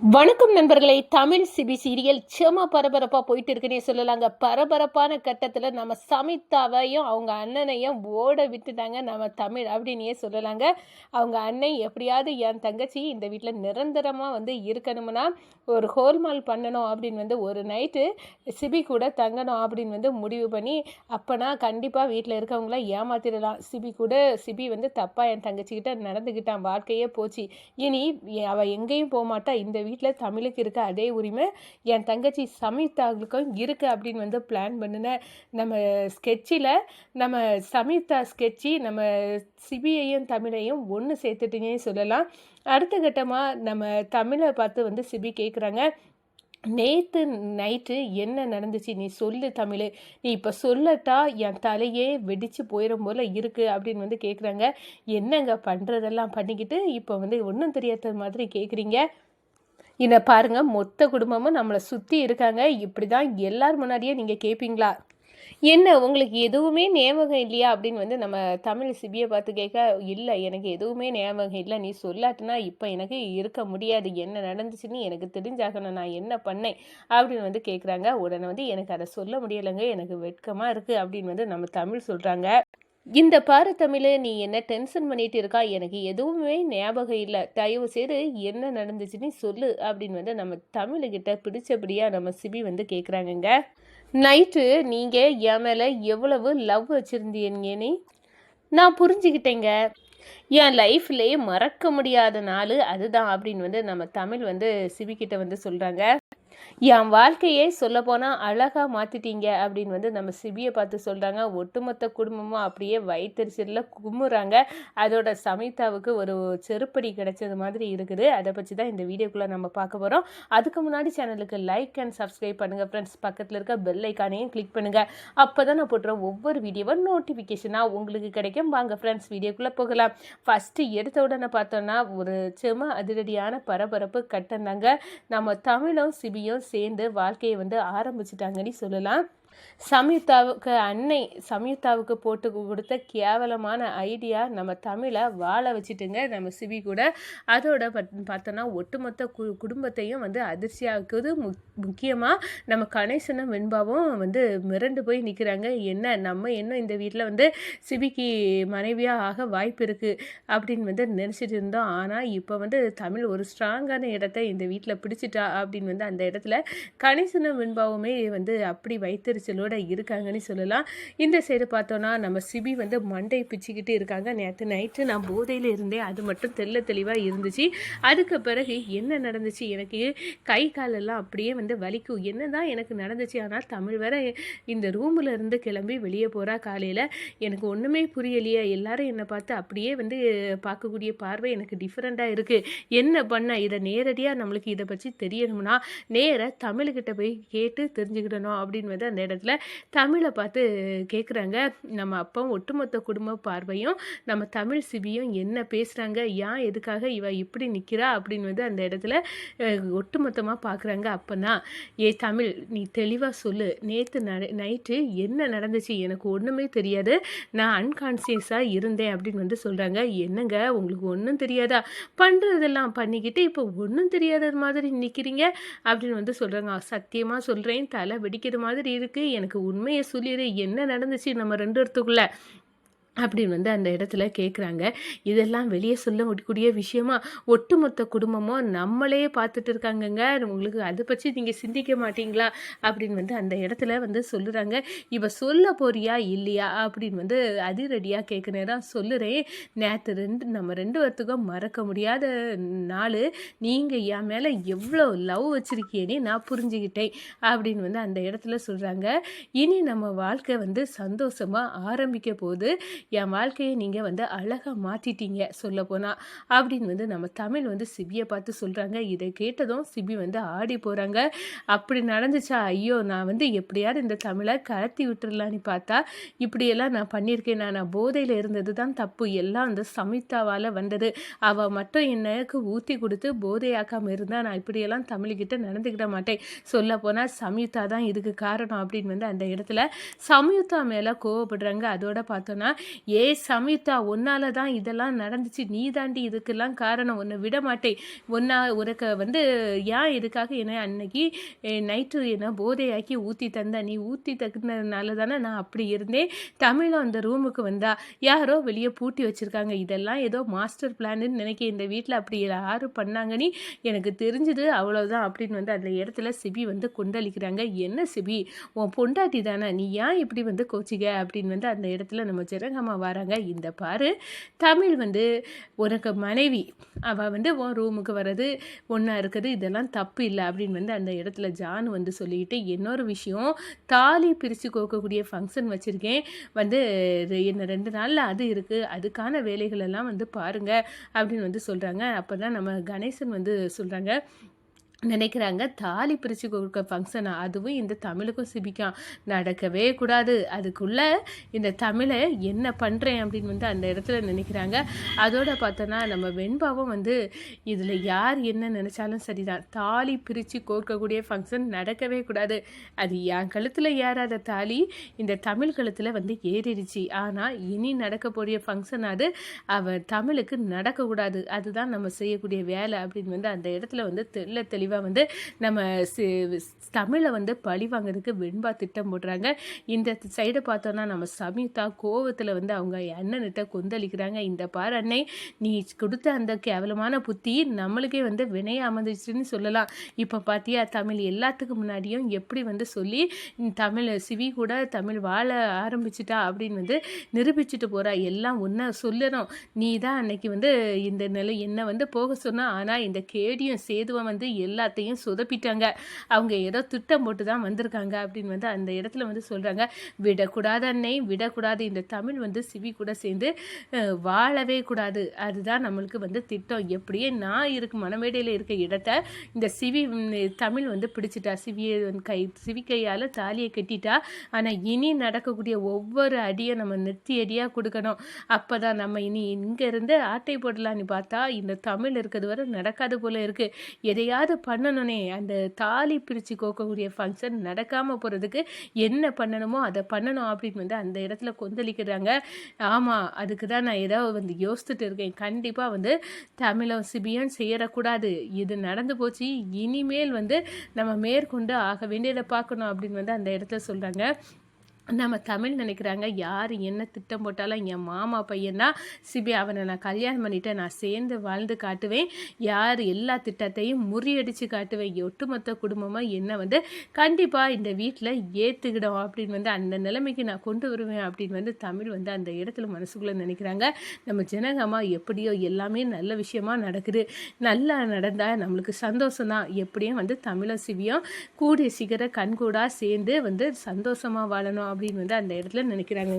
வணக்கம் நண்பர்களே. Tamil CP serial செம பரபரப்பாக போயிட்டு இருக்குன்னே சொல்லலாங்க. பரபரப்பான கட்டத்தில் நம்ம சமிதாவையும் அவங்க அண்ணனையும் ஓட விட்டுட்டாங்க நம்ம தமிழ் அப்படின்னே சொல்லலாங்க. அவங்க அண்ணன் எப்படியாவது என் தங்கச்சி இந்த வீட்டில் நிரந்தரமாக இருக்கணும்னா ஒரு ஹோல்மால் பண்ணணும் அப்படின்னு ஒரு நைட்டு சிபி கூட தங்கணும் அப்படின்னு முடிவு பண்ணி, அப்போனா கண்டிப்பாக வீட்டில் இருக்கவங்களாம் ஏமாத்திடலாம். சிபி தப்பாக என் தங்கச்சிக்கிட்ட நடந்துக்கிட்டான், வாழ்க்கையே போச்சு, இனி அவள் எங்கேயும் போக மாட்டா, இந்த வீட்டில் தமிழுக்கு இருக்க அதே உரிமை என் தங்கச்சி சமீதாவுக்கும் இருக்குது அப்படின்னு பிளான் பண்ணினேன். நம்ம ஸ்கெட்சில் நம்ம சமீதா ஸ்கெட்சி நம்ம சிபியையும் தமிழையும் ஒன்று சேர்த்துட்டுங்கன்னு சொல்லலாம். அடுத்த கட்டமாக நம்ம தமிழை பார்த்து சிபி கேட்குறாங்க, நேற்று நைட்டு என்ன நடந்துச்சு நீ சொல்லு தமிழ், நீ இப்போ சொல்லட்டா என் தலையே வெடித்து போயிடும் போல் இருக்குது அப்படின்னு கேட்குறாங்க. என்னங்க பண்ணுறதெல்லாம் பண்ணிக்கிட்டு இப்போ ஒன்றும் தெரியாத மாதிரி கேட்குறீங்க. இதை பாருங்கள், மொத்த குடும்பமும் நம்மளை சுற்றி இருக்காங்க, இப்படி தான் எல்லார் முன்னாடியே நீங்கள் கேட்பீங்களா? என்ன உங்களுக்கு எதுவுமே ஞாபகம் இல்லையா அப்படின்னு நம்ம தமிழ் சிபியை பார்த்து கேட்க, இல்லை எனக்கு எதுவுமே ஞாபகம் இல்லை, நீ சொல்லாட்டுனா இப்போ எனக்கு இருக்க முடியாது, என்ன நடந்துச்சுன்னு எனக்கு தெரிஞ்சாகணும், நான் என்ன பண்ணேன் அப்படின்னு கேட்குறாங்க. உடனே எனக்கு அதை சொல்ல முடியலைங்க, எனக்கு வெட்கமாக இருக்குது அப்படின்னு நம்ம தமிழ் சொல்கிறாங்க. இந்த பாரு தமிழ், நீ என்ன டென்ஷன் பண்ணிட்டு இருக்கா, எனக்கு எதுவுமே ஞாபகம் இல்லை, தயவு செய்து என்ன நடந்துச்சுன்னு சொல்லு அப்படின்னு நம்ம தமிழ்கிட்ட பிடிச்சபடியா நம்ம சிபி கேட்குறாங்கங்க. நைட்டு நீங்கள் என் மேலே எவ்வளவு லவ் வச்சுருந்தீங்கன்னு நான் புரிஞ்சுக்கிட்டேங்க, என் லைஃப்லேயே மறக்க முடியாத நாள் அதுதான் அப்படின்னு நம்ம தமிழ் சிபிக்கிட்ட சொல்கிறாங்க. என் வாழ்க்கையே சொல்லப்போனால் அழகாக மாற்றிட்டீங்க அப்படின்னு நம்ம சிபியை பார்த்து சொல்கிறாங்க. ஒட்டுமொத்த குடும்பமும் அப்படியே வயிற்றுச்சலில் கும்புறாங்க. அதோட சமிதாவுக்கு ஒரு செருப்படி கிடைச்சது மாதிரி இருக்குது. அதை பற்றி தான் இந்த வீடியோக்குள்ளே நம்ம பார்க்க போகிறோம். அதுக்கு முன்னாடி சேனலுக்கு லைக் அண்ட் சப்ஸ்கிரைப் பண்ணுங்கள் ஃப்ரெண்ட்ஸ். பக்கத்தில் இருக்க பெல் ஐக்கானையும் கிளிக் பண்ணுங்கள். அப்போ தான் நான் போட்டுற ஒவ்வொரு வீடியோவும் நோட்டிஃபிகேஷனாக உங்களுக்கு கிடைக்கும். வாங்க ஃப்ரெண்ட்ஸ், வீடியோக்குள்ளே போகலாம். ஃபஸ்ட்டு எடுத்த உடனே பார்த்தோன்னா ஒரு செம அதிரடியான பரபரப்பு கட்டந்தாங்க. நம்ம தமிழும் சிபியும் சேர்ந்து வாழ்க்கையை ஆரம்பிச்சிட்டாங்கன்னு சொல்லலாம். சமீதாவுக்கு போட்டு கொடுத்த கேவலமான ஐடியா நம்ம தமிழை வாழ வச்சுட்டுங்க நம்ம சிபி கூட. அதோட பார்த்தோன்னா ஒட்டுமொத்த குடும்பத்தையும் அதிர்ச்சியாக்குது. முக்கியமாக நம்ம கணேசனும் வெண்பாவும் மிரண்டு போய் நிற்கிறாங்க. நம்ம என்ன இந்த வீட்டில் சிபிக்கு மனைவியாக ஆக வாய்ப்பு இருக்குது அப்படின்னு நினச்சிட்டு இருந்தோம். ஆனால் இப்போ தமிழ் ஒரு ஸ்ட்ராங்கான இடத்த இந்த வீட்டில் பிடிச்சிட்டா அப்படின்னு அந்த இடத்துல கணேசனும் வெண்பாவுமே அப்படி வைத்தறிச்சலோட இருக்காங்கன்னு சொல்லலாம். இந்த சைடு பார்த்தோன்னா நம்ம சிபி மண்டை பிச்சுக்கிட்டு இருக்காங்க. நேற்று நைட்டு நான் போதையில் இருந்தேன், அது மட்டும் தெளிவாக இருந்துச்சு. அதுக்கு பிறகு என்ன நடந்துச்சு, எனக்கு கை காலெல்லாம் அப்படியே வலிக்கும், என்ன தான் எனக்கு நடந்துச்சு. ஆனால் தமிழ் வேற இந்த ரூமில் இருந்து கிளம்பி வெளியே போகிறா காலையில், எனக்கு ஒன்றுமே புரியலையே, எல்லாரும் என்னை பார்த்து அப்படியே பார்க்கக்கூடிய பார்வை எனக்கு டிஃப்ரெண்ட்டாக இருக்குது, என்ன பண்ண, இதை நேரடியாக நம்மளுக்கு இதை பற்றி தெரியணும்னா நேராக தமிழ்கிட்ட போய் கேட்டு தெரிஞ்சுக்கிடணும் அப்படின்னு அந்த இடத்துல தமிழை பார்த்து கேட்குறாங்க. நம்ம அப்போ ஒட்டுமொத்த குடும்ப பார்வையும் நம்ம தமிழ் சிபியும் என்ன பேசுகிறாங்க, ஏன் எதுக்காக இவ இப்படி நிற்கிறா அப்படின்னு அந்த இடத்துல ஒட்டுமொத்தமாக பார்க்குறாங்க. அப்போனா தமிழ் நீ தெளிவாக சொல்லு, நேற்று நைட்டு என்ன நடந்துச்சு, எனக்கு ஒன்றுமே தெரியாது, நான் அன்கான்சியஸாக இருந்தேன் அப்படின்னு சொல்கிறாங்க. என்னங்க உங்களுக்கு ஒன்றும் தெரியாதா, பண்ணுறதெல்லாம் பண்ணிக்கிட்டு இப்போ ஒன்றும் தெரியாத மாதிரி நிற்கிறீங்க அப்படின்னு சொல்கிறாங்க. சத்தியமாக சொல்கிறேன், தலை வெடிக்கிற மாதிரி இருக்குது, எனக்கு உண்மையை சொல்லிடு, என்ன நடந்துச்சு நம்ம ரெண்டு இடத்துக்குள்ள அப்படின்னு அந்த இடத்துல கேட்குறாங்க. இதெல்லாம் வெளியே சொல்ல முடியக்கூடிய விஷயமா, ஒட்டுமொத்த குடும்பமும் நம்மளே பார்த்துட்டு இருக்காங்கங்க, உங்களுக்கு அதை பற்றி நீங்கள் சிந்திக்க மாட்டீங்களா அப்படின்னு அந்த இடத்துல சொல்லுறாங்க. இப்போ சொல்ல போறியா இல்லையா அப்படின்னு அதிரடியாக கேட்க நேரம் சொல்லுறேன். நேற்று நம்ம ரெண்டு பேர்த்துக்கும் மறக்க முடியாத நாள், நீங்கள் என் மேலே எவ்வளோ லவ் வச்சுருக்கேன்னு நான் புரிஞ்சுக்கிட்டேன் அப்படின்னு அந்த இடத்துல சொல்கிறாங்க. இனி நம்ம வாழ்க்கை சந்தோஷமாக ஆரம்பிக்க போது, என் வாழ்க்கையை நீங்கள் அழகாக மாற்றிட்டீங்க சொல்லப்போனால் அப்படின்னு நம்ம தமிழ் சிபியை பார்த்து சொல்கிறாங்க. இதை கேட்டதும் சிபி ஆடி போகிறாங்க. அப்படி நடந்துச்சா, ஐயோ நான் எப்படியாவது இந்த தமிழை கலத்தி விட்டுறலான்னு பார்த்தா இப்படியெல்லாம் நான் பண்ணியிருக்கேன், நான் போதையில் இருந்தது தான் தப்பு, எல்லாம் சமிதாவால் வந்தது, அவள் மட்டும் எனக்கு ஊற்றி கொடுத்து போதையாக்காமல் இருந்தால் நான் இப்படியெல்லாம் தமிழ்கிட்ட நடந்துக்கிட மாட்டேன், சொல்லப்போனால் சமிதா தான் இதுக்கு காரணம் அப்படின்னு அந்த இடத்துல சமிதா மேலே கோவப்படுறாங்க. அதோட பார்த்தோன்னா சம்யுக்தா உன்னால தான் இதெல்லாம் நடந்துச்சு, நீ தாண்டி இதுக்கெல்லாம் காரணம், உன்னை விட மாட்டேன், உனக்கு வந்து ஏன் இதுக்காக என்ன அன்னைக்கு நைட்டு என்ன போதையாக்கி ஊற்றி தந்த, நீ ஊற்றி தகுந்ததுனால தானே நான் அப்படி இருந்தேன். தமிழும் அந்த ரூமுக்கு வந்தா, யாரோ வெளியே பூட்டி வச்சுருக்காங்க, இதெல்லாம் ஏதோ மாஸ்டர் பிளான்னு நினைக்க, இந்த வீட்டில் அப்படி யாரு பண்ணாங்கன்னு எனக்கு தெரிஞ்சுது, அவ்வளோதான் அப்படின்னு வந்து அந்த இடத்துல சிபி வந்து கொந்தளிக்கிறாங்க. என்ன சிபி, உன் பொண்டாட்டி தானே, நீ ஏன் இப்படி வந்து கோச்சிக்க அப்படின்னு வந்து அந்த இடத்துல நம்ம ஜனகம்மா வராங்க. இந்த பாரு, தமிழ் வந்து உனக்கு மனைவி, அவள் வந்து உன் ரூமுக்கு வர்றது ஒன்றா இருக்குது, இதெல்லாம் தப்பு இல்லை அப்படின்னு வந்து அந்த இடத்துல ஜான் வந்து சொல்லிக்கிட்டு, இன்னொரு விஷயம், தாலி பிரித்து கோக்கக்கூடிய ஃபங்க்ஷன் வச்சுருக்கேன் வந்து, என்ன 2 நாளில் அது இருக்குது, அதுக்கான வேலைகள் எல்லாம் வந்து பாருங்க அப்படின்னு வந்து சொல்கிறாங்க. அப்போ தான் நம்ம கணேசன் வந்து சொல்கிறாங்க, நினைக்கிறாங்க, தாலி பிரித்து கொடுக்க ஃபங்க்ஷனா, அதுவும் இந்த தமிழுக்கும் சிபிக்கும் நடக்கவே கூடாது, அதுக்குள்ளே இந்த தமிழை என்ன பண்ணுறேன் அப்படின்னு வந்து அந்த இடத்துல நினைக்கிறாங்க. அதோட பார்த்தோன்னா நம்ம வெண்பாவும் வந்து இதில் யார் என்ன நினச்சாலும் சரிதான், தாலி பிரித்து கோர்க்கக்கூடிய ஃபங்க்ஷன் நடக்கவே கூடாது, அது என் கழுத்தில் ஏறாத தாலி இந்த தமிழ் கழுத்தில் வந்து ஏறிடுச்சு, ஆனால் இனி நடக்கக்கூடிய ஃபங்க்ஷன் அது தமிழுக்கு நடக்கக்கூடாது, அதுதான் நம்ம செய்யக்கூடிய வேலை அப்படின்னு வந்து அந்த இடத்துல வந்து தெளிவாக வந்து நம்ம தமிழை வந்து பழி வாங்கிறதுக்கு வெண்பா திட்டம் போடுறாங்க. இந்த சைடை பார்த்தோன்னா நம்ம சம்யுக்தா கோவத்தில் வந்து அவங்க அண்ணன்கிட்ட கொந்தளிக்கிறாங்க. இந்த பாரு அன்னை, நீ கொடுத்த அந்த கேவலமான புத்தி நம்மளுக்கே வந்து வினைய அமர்ந்துச்சுன்னு சொல்லலாம். இப்போ பார்த்தியா, தமிழ் எல்லாத்துக்கும் முன்னாடியும் எப்படி வந்து சொல்லி தமிழ் சிவி கூட தமிழ் வாழ ஆரம்பிச்சிட்டா அப்படின்னு வந்து நிரூபிச்சுட்டு போகிறா. எல்லாம் ஒன்று சொல்லணும், நீ தான் அன்னைக்கு வந்து இந்த நிலை என்ன வந்து போக சொன்னா, ஆனால் இந்த கேடியும் சேதுவன் வந்து எல்லாத்தையும் சொதப்பிட்டாங்க, அவங்க ஏதோ திட்டம் போட்டு தான் வந்திருக்காங்க அப்படின்னு வந்து அந்த இடத்துல வந்து சொல்கிறாங்க. விடக்கூடாது அன்னை, விடக்கூடாது, இந்த தமிழ் வந்து சிவி கூட சேர்ந்து வாழவே கூடாது, அதுதான் நம்மளுக்கு வந்து திட்டம். எப்படியே நான் மனமேடையில் இருக்க இடத்த இந்த தமிழ் வந்து பிடிச்சிட்டா, சிவி கையால் தாலியை கட்டிட்டா. ஆனால் இனி நடக்கக்கூடிய ஒவ்வொரு அடியை நம்ம நெத்தி அடியாக கொடுக்கணும், அப்போ தான் நம்ம இனி இங்கேருந்து ஆட்டை போடலான்னு பார்த்தா இந்த தமிழ் இருக்கிறது வரை நடக்காது போல இருக்குது. எதையாவது பண்ணணுனே, அந்த தாலி பிரித்து கோக்கக்கூடிய ஃபங்க்ஷன் நடக்காமல் போகிறதுக்கு என்ன பண்ணணுமோ அதை பண்ணணும் அப்படின்னு வந்து அந்த இடத்துல கொந்தளிக்கிறாங்க. ஆமாம், அதுக்கு தான் நான் ஏதோ வந்து யோசிச்சுட்டு இருக்கேன், கண்டிப்பாக வந்து தமிழும் சிபியும் செய்யக்கூடாது, இது நடந்து போச்சு, இனிமேல் வந்து நம்ம மேற்கொண்டு ஆக வேண்டியதை பார்க்கணும் அப்படின்னு வந்து அந்த இடத்துல சொல்கிறாங்க. நம்ம தமிழ் நினைக்கிறாங்க, யார் என்ன திட்டம் போட்டாலும் என் மாமா பையனா சிபி, அவனை நான் கல்யாணம் பண்ணிவிட்டு நான் சேர்ந்து வாழ்ந்து காட்டுவேன், யார் எல்லா திட்டத்தையும் முறியடித்து காட்டுவேன், ஒட்டுமொத்த குடும்பமாக என்னை வந்து கண்டிப்பாக இந்த வீட்டில் ஏற்றுக்கிடும் அப்படின்னு வந்து அந்த நிலைமைக்கு நான் கொண்டு வருவேன் அப்படின்னு வந்து தமிழ் வந்து அந்த இடத்துல மனசுக்குள்ளே நினைக்கிறாங்க. நம்ம ஜனகம்மா எப்படியோ எல்லாமே நல்ல விஷயமா நடக்குது, நல்லா நடந்தால் நம்மளுக்கு சந்தோஷம்தான், எப்படியும் வந்து தமிழும் சிவியும் கூடிய சீக்கிரம் கண்கூடாக சேர்ந்து வந்து சந்தோஷமாக வாழணும் அப்படின்னு வந்து அந்த இடத்துல நினைக்கிறாங்க.